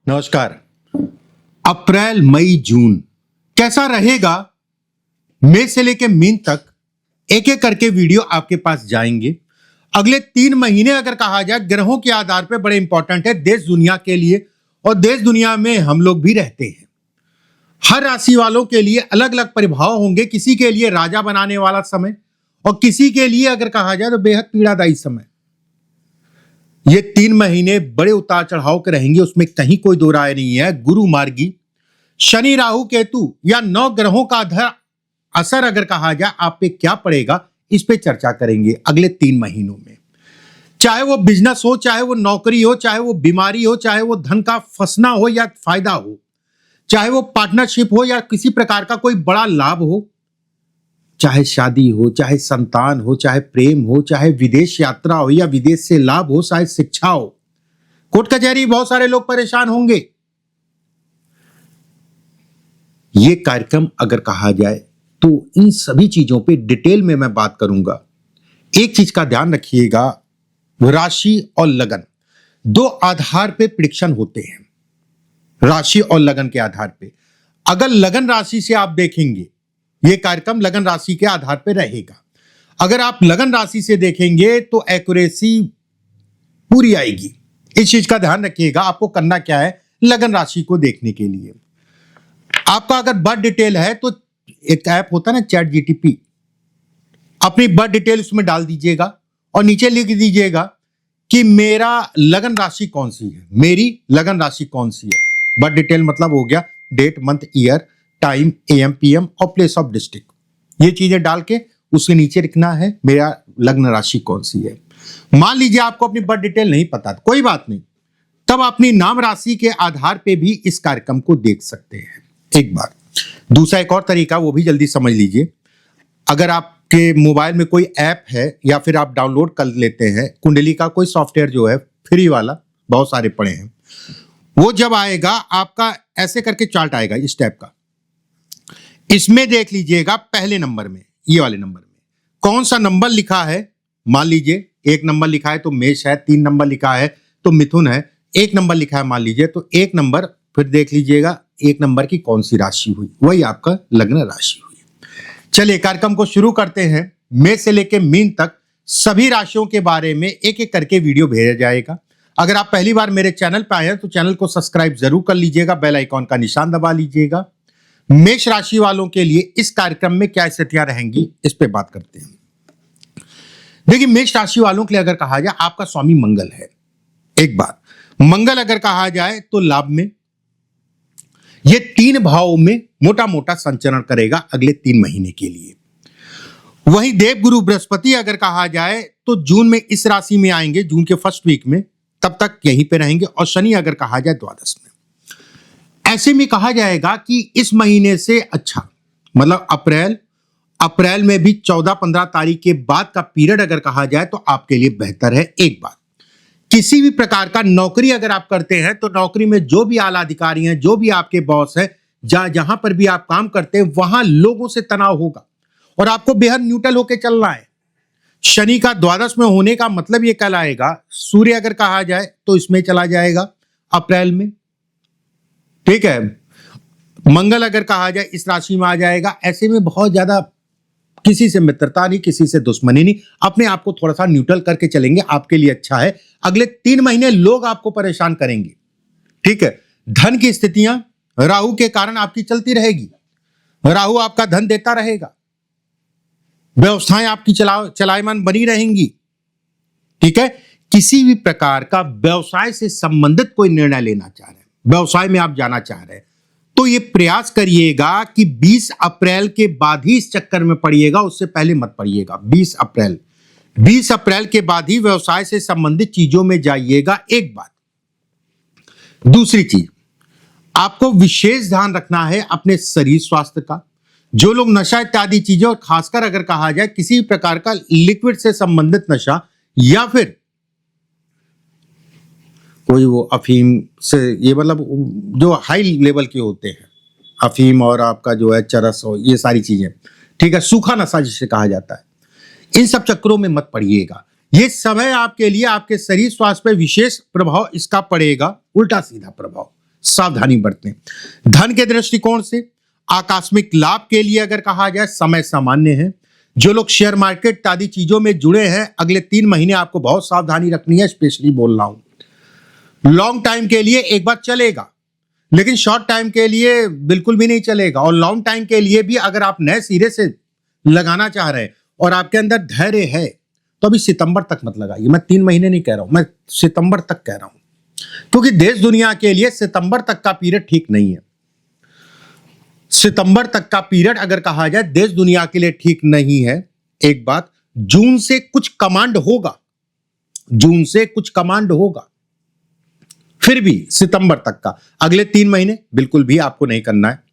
नमस्कार। अप्रैल मई जून कैसा रहेगा, मई से लेकर मीन तक एक एक करके वीडियो आपके पास जाएंगे। अगले 3 महीने अगर कहा जाए ग्रहों के आधार पर बड़े इंपॉर्टेंट है देश दुनिया के लिए, और देश दुनिया में हम लोग भी रहते हैं। हर राशि वालों के लिए अलग अलग प्रभाव होंगे। किसी के लिए राजा बनाने वाला समय और किसी के लिए अगर कहा जाए तो बेहद पीड़ादायी समय। ये 3 महीने बड़े उतार चढ़ाव के रहेंगे, उसमें कहीं कोई दो राय नहीं है। गुरु मार्गी शनि राहु केतु या 9 ग्रहों का असर अगर कहा जाए आप पे क्या पड़ेगा, इस पे चर्चा करेंगे अगले 3 महीनों में। चाहे वो बिजनेस हो, चाहे वो नौकरी हो, चाहे वो बीमारी हो, चाहे वो धन का फंसना हो या फायदा हो, चाहे वो पार्टनरशिप हो या किसी प्रकार का कोई बड़ा लाभ हो, चाहे शादी हो, चाहे संतान हो, चाहे प्रेम हो, चाहे विदेश यात्रा हो या विदेश से लाभ हो, चाहे शिक्षा हो, कोर्ट कचहरी, बहुत सारे लोग परेशान होंगे। ये कार्यक्रम अगर कहा जाए तो इन सभी चीजों पे डिटेल में मैं बात करूंगा। एक चीज का ध्यान रखिएगा, राशि और लगन दो आधार पे प्रेडिक्शन होते हैं। राशि और लगन के आधार पे अगर लगन राशि से आप देखेंगे, ये कार्यक्रम लगन राशि के आधार पर रहेगा। अगर आप लगन राशि से देखेंगे तो एक्यूरेसी पूरी आएगी। इस चीज का ध्यान रखिएगा। आपको करना क्या है, लगन राशि को देखने के लिए आपका अगर बर्थ डिटेल है तो एक ऐप होता है ना चैट जीटीपी, अपनी बर्थ डिटेल उसमें डाल दीजिएगा और नीचे लिख दीजिएगा कि मेरा लगन राशि कौन सी है, मेरी लगन राशि कौन सी है। बर्थ डिटेल मतलब हो गया date, month, year, time, AM, PM और प्लेस ऑफ डिस्ट्रिक्ट। ये चीजें डाल के उसके नीचे लिखना है मेरा लग्न राशि कौन सी है। मान लीजिए आपको अपनी बर्थ डिटेल नहीं पता, कोई बात नहीं, तब अपनी नाम राशि के आधार पे भी इस कार्यक्रम को देख सकते हैं एक बार। दूसरा एक और तरीका, वो भी जल्दी समझ लीजिए। अगर आपके मोबाइल में कोई ऐप है या फिर आप डाउनलोड कर लेते हैं कुंडली का कोई सॉफ्टवेयर जो है फ्री वाला, बहुत सारे पड़े हैं, वो जब आएगा आपका ऐसे करके चार्ट आएगा इस टाइप का। इसमें देख लीजिएगा पहले नंबर में, ये वाले नंबर में कौन सा नंबर लिखा है। मान लीजिए 1 नंबर लिखा है तो मेष है, 3 नंबर लिखा है तो मिथुन है, 1 नंबर लिखा है मान लीजिए तो 1 नंबर, फिर देख लीजिएगा 1 नंबर की कौन सी राशि हुई, वही आपका लग्न राशि हुई। चलिए कार्यक्रम को शुरू करते हैं। मेष से लेकर मीन तक सभी राशियों के बारे में एक एक करके वीडियो भेजा जाएगा। अगर आप पहली बार मेरे चैनल पर आए हैं तो चैनल को सब्सक्राइब जरूर कर लीजिएगा, बेल आइकॉन का निशान दबा लीजिएगा। मेष राशि वालों के लिए इस कार्यक्रम में क्या स्थितियां रहेंगी, इस पे बात करते हैं। देखिए, मेष राशि वालों के लिए अगर कहा जाए आपका स्वामी मंगल है। एक बात, मंगल अगर कहा जाए तो लाभ में, ये 3 भावों में मोटा मोटा संचरण करेगा अगले 3 महीने के लिए। वहीं देवगुरु बृहस्पति अगर कहा जाए तो जून में इस राशि में आएंगे, जून के फर्स्ट वीक में, तब तक यहीं पे रहेंगे। और शनि अगर कहा जाए द्वादश में। ऐसे में कहा जाएगा कि इस महीने से अच्छा मतलब अप्रैल में भी 14-15 तारीख के बाद का पीरियड अगर कहा जाए तो आपके लिए बेहतर है। एक बात, किसी भी प्रकार का नौकरी अगर आप करते हैं तो नौकरी में जो भी आला अधिकारी हैं, जो भी आपके बॉस है, जहां पर भी आप काम करते हैं वहां लोगों से तनाव होगा और आपको बेहद न्यूट्रल होकर चलना है। शनि का द्वादश में होने का मतलब ये कल आएगा। सूर्य अगर कहा जाए तो इसमें चला जाएगा अप्रैल में, ठीक है। मंगल अगर कहा जाए इस राशि में आ जाएगा। ऐसे में बहुत ज्यादा किसी से मित्रता नहीं, किसी से दुश्मनी नहीं, अपने आप को थोड़ा सा न्यूट्रल करके चलेंगे, आपके लिए अच्छा है। अगले 3 महीने लोग आपको परेशान करेंगे, ठीक है। धन की स्थितियां राहु के कारण आपकी चलती रहेगी, राहु आपका धन देता रहेगा, व्यवस्थाएं आपकी चलायमान बनी रहेंगी, ठीक है। किसी भी प्रकार का व्यवसाय से संबंधित कोई निर्णय लेना चाह रहे हैं, व्यवसाय में आप जाना चाह रहे हैं, तो ये प्रयास करिएगा कि 20 अप्रैल के बाद ही इस चक्कर में पड़िएगा, उससे पहले मत पड़िएगा। 20 अप्रैल के बाद ही व्यवसाय से संबंधित चीजों में जाइएगा। एक बात, दूसरी चीज, आपको विशेष ध्यान रखना है अपने शरीर स्वास्थ्य का। जो लोग नशा इत्यादि चीजें, और खासकर अगर कहा जाए किसी प्रकार का लिक्विड से संबंधित नशा या फिर कोई वो अफीम से, ये मतलब जो हाई लेवल के होते हैं, अफीम और आपका जो है चरस और ये सारी चीजें, ठीक है, सूखा नशा जिसे कहा जाता है, इन सब चक्करों में मत पड़िएगा। ये समय आपके लिए आपके शरीर स्वास्थ्य पर विशेष प्रभाव इसका पड़ेगा, उल्टा सीधा प्रभाव, सावधानी बरतें। धन के दृष्टिकोण से आकस्मिक लाभ के लिए अगर कहा जाए समय सामान्य है। जो लोग शेयर मार्केट इत्यादि चीजों में जुड़े हैं अगले 3 महीने आपको बहुत सावधानी रखनी है, स्पेशली बोल रहा हूं। लॉन्ग टाइम के लिए एक बार चलेगा, लेकिन शॉर्ट टाइम के लिए बिल्कुल भी नहीं चलेगा। और लॉन्ग टाइम के लिए भी अगर आप नए सिरे से लगाना चाह रहे हैं और आपके अंदर धैर्य है तो अभी सितंबर तक मत लगाइए। मैं 3 महीने नहीं कह रहा हूं, मैं सितंबर तक कह रहा हूं, क्योंकि देश दुनिया के लिए सितंबर तक का पीरियड ठीक नहीं है। सितंबर तक का पीरियड अगर कहा जाए देश दुनिया के लिए ठीक नहीं है। एक बात, जून से कुछ कमांड होगा, जून से कुछ कमांड होगा, फिर भी सितंबर तक का, अगले 3 महीने बिल्कुल भी आपको नहीं करना है।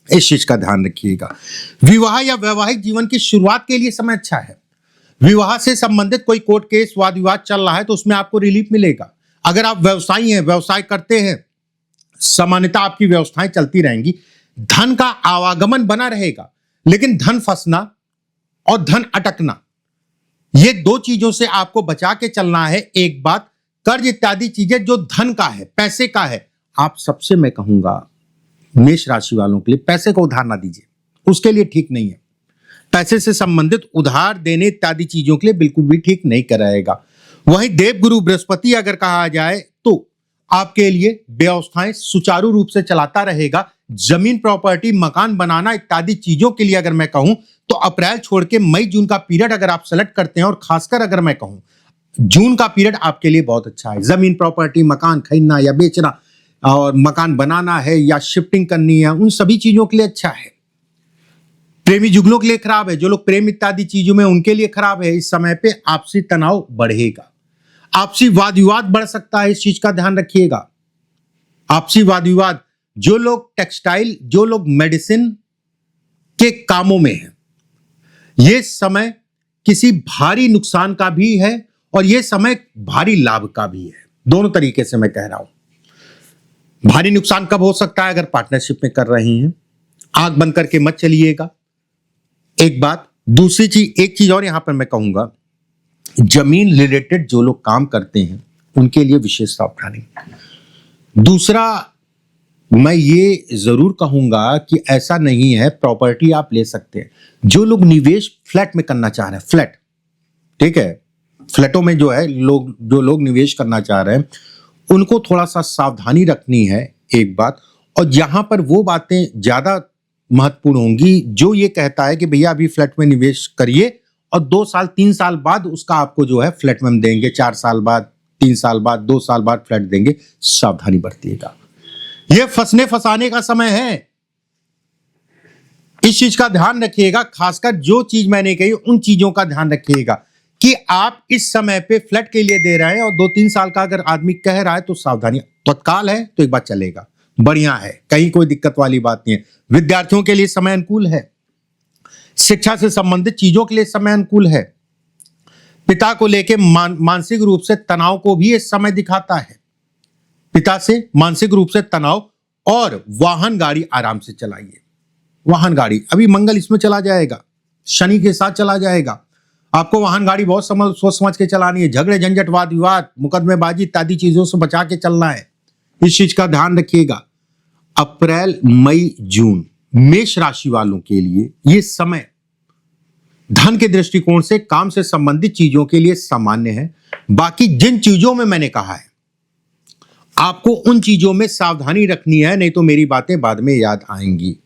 इस चीज का ध्यान रखिएगा। विवाह या वैवाहिक जीवन की शुरुआत के लिए समय अच्छा है। विवाह से संबंधित कोई कोर्ट केस वाद विवाद चल रहा है तो उसमें आपको रिलीफ मिलेगा। अगर आप व्यवसायी हैं, व्यवसाय करते हैं, सामान्यतः आपकी व्यवस्थाएं चलती रहेंगी। धन का आवागमन बना रहेगा, लेकिन धन फंसना और धन अटकना, ये 2 चीजों से आपको बचा के चलना है। एक बात, कर्ज इत्यादि चीजें जो धन का है, पैसे का है, आप सबसे मैं कहूंगा मेष राशि वालों के लिए पैसे को उधार ना दीजिए, उसके लिए ठीक नहीं है। पैसे से संबंधित उधार देने इत्यादि चीजों के लिए बिल्कुल भी ठीक नहीं कराएगा। वहीं देवगुरु बृहस्पति अगर कहा जाए तो आपके लिए व्यवस्थाएं सुचारू रूप से चलाता रहेगा। जमीन प्रॉपर्टी मकान बनाना इत्यादि चीजों के लिए अगर मैं कहूं तो अप्रैल छोड़ के मई जून का पीरियड अगर आप सेलेक्ट करते हैं, और खासकर अगर मैं कहूं जून का पीरियड आपके लिए बहुत अच्छा है। जमीन प्रॉपर्टी मकान खरीदना या बेचना और मकान बनाना है या शिफ्टिंग करनी है, उन सभी चीजों के लिए अच्छा है। प्रेमी जुगलों के लिए खराब है, जो लोग प्रेम इत्यादि चीजों में, उनके लिए खराब है। इस समय पे आपसी तनाव बढ़ेगा, आपसी वाद विवाद बढ़ सकता है, इस चीज का ध्यान रखिएगा। आपसी वाद विवाद, जो लोग टेक्सटाइल, जो लोग मेडिसिन के कामों में हैं, यह समय किसी भारी नुकसान का भी है और यह समय भारी लाभ का भी है। दोनों तरीके से मैं कह रहा हूं। भारी नुकसान कब हो सकता है? अगर पार्टनरशिप में कर रहे हैं, आंख बंद करके मत चलिएगा। एक बात, दूसरी चीज, एक चीज और यहां पर मैं कहूंगा, जमीन रिलेटेड जो लोग काम करते हैं उनके लिए विशेष सावधानी। दूसरा, मैं ये जरूर कहूंगा कि ऐसा नहीं है, प्रॉपर्टी आप ले सकते हैं। जो लोग निवेश फ्लैट में करना चाह रहे हैं, फ्लैट, ठीक है, फ्लैटों में जो है जो लोग निवेश करना चाह रहे हैं उनको थोड़ा सा सावधानी रखनी है। एक बात, और यहां पर वो बातें ज्यादा महत्वपूर्ण होंगी जो ये कहता है कि भैया अभी फ्लैट में निवेश करिए और 2 साल 3 साल बाद उसका आपको जो है फ्लैट में हम देंगे, 4 साल बाद, 3 साल बाद, 2 साल बाद फ्लैट देंगे। सावधानी बरतिएगा, यह फंसने फंसाने का समय है। इस चीज का ध्यान रखिएगा। खासकर जो चीज मैंने कही उन चीजों का ध्यान रखिएगा कि आप इस समय पे फ्लैट के लिए दे रहे हैं और 2-3 साल का अगर आदमी कह रहा है तो सावधानी। तत्काल है तो एक बार चलेगा, बढ़िया है, कहीं कोई दिक्कत वाली बात नहीं है। विद्यार्थियों के लिए समय अनुकूल है, शिक्षा से संबंधित चीजों के लिए समय अनुकूल है। पिता को लेके मानसिक रूप से तनाव को भी इस समय दिखाता है। पिता से मानसिक रूप से तनाव, और वाहन गाड़ी आराम से चलाइए। वाहन गाड़ी, अभी मंगल इसमें चला जाएगा, शनि के साथ चला जाएगा। आपको वाहन गाड़ी बहुत सोच समझ के चलानी है। झगड़े झंझट वाद विवाद मुकदमेबाजी इत्यादि चीजों से बचा के चलना है। इस चीज का ध्यान रखिएगा। अप्रैल मई जून मेष राशि वालों के लिए यह समय धन के दृष्टिकोण से काम से संबंधित चीजों के लिए सामान्य है। बाकी जिन चीजों में मैंने कहा है आपको उन चीजों में सावधानी रखनी है, नहीं तो मेरी बातें बाद में याद आएंगी।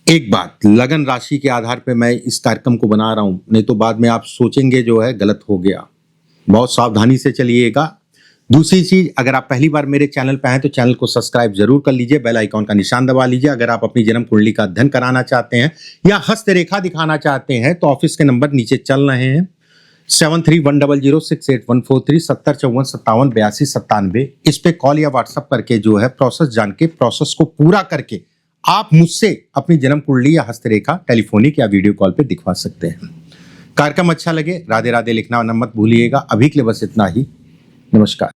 एक बात, लगन राशि के आधार पर मैं इस कार्यक्रम को बना रहा हूं, नहीं तो बाद में आप सोचेंगे जो है गलत हो गया। बहुत सावधानी से चलिएगा। दूसरी चीज, अगर आप पहली बार मेरे चैनल पर हैं तो चैनल को सब्सक्राइब जरूर कर लीजिए, बेल आइकॉन का निशान दबा लीजिए। अगर आप अपनी जन्म कुंडली का अध्ययन कराना चाहते हैं या हस्तरेखा दिखाना चाहते हैं तो ऑफिस के नंबर नीचे चल रहे हैं, 7310068143, 7054578297। इस पे कॉल या व्हाट्सएप करके जो है प्रोसेस जान के, प्रोसेस को पूरा करके आप मुझसे अपनी जन्म कुंडली या हस्तरेखा टेलीफोनिक या वीडियो कॉल पे दिखवा सकते हैं। कार्यक्रम अच्छा लगे राधे राधे लिखना मत भूलिएगा। अभी के लिए बस इतना ही, नमस्कार।